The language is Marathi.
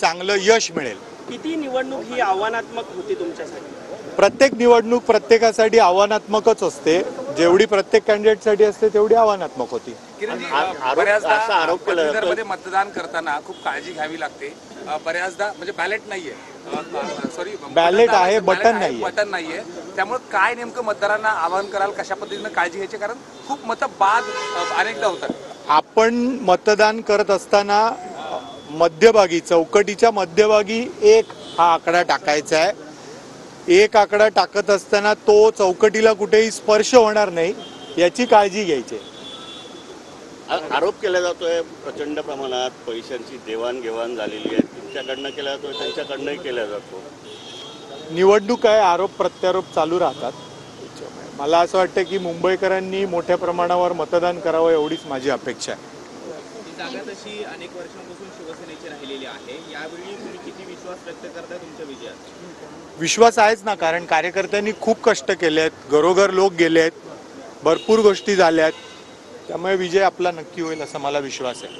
चांगलं यश मिळेल। किती निवडणूक ही आव्हानात्मक होती तुमच्यासाठी? प्रत्येक निवडणूक प्रत्येकासाठी आव्हानात्मकच असते, जेवढी प्रत्येक कॅन्डिडेटसाठी असते तेवढी आव्हानात्मक होती। बऱ्याचदा आरोप केला मतदान करताना खूप काळजी घ्यावी लागते। बऱ्याचदा म्हणजे बॅलेट नाहीये, सॉरी बॅलेट आहे, बटन नाहीये, त्यामुळे काय नेमकं मतदारांना आवाहन कराल, कशा पद्धतीने काळजी घ्यायची, कारण खूप मतं बाद अनेकदा होतात। आपण मतदान करत असताना मध्यभागी चौकटीच्या मध्यभागी एक हा आकडा टाकायचा आहे। एक आकडा टाकत असताना तो चौकटीला कुठेही स्पर्श होणार नाही याची काळजी घ्यायची। आरोप केला जातोय प्रचंड प्रमाणात पैशांची देवाणघेवाण झालेली आहे, तुमच्याकडनं केला जातोय, त्यांच्याकडनंही केला जातो। निवडणूक आहे, आरोप प्रत्यारोप चालू राहतात। मला असं वाटतं की मुंबईकरांनी मोठ्या प्रमाणावर मतदान करावं एवढीच माझी अपेक्षा आहे। ही जागा तशी अनेक वर्षांपासून शिवसेनेची राहिलेली आहे, यावेळी तुम्ही किती विश्वास व्यक्त करताय तुमच्या विजयात? विश्वास आहेच ना, कारण कार्यकर्त्यांनी खूप कष्ट केले आहेत, घरोघर लोक गेले आहेत, भरपूर गोष्टी झाल्या आहेत, त्यामुळे विजय आपला नक्की होईल असा मला विश्वास आहे।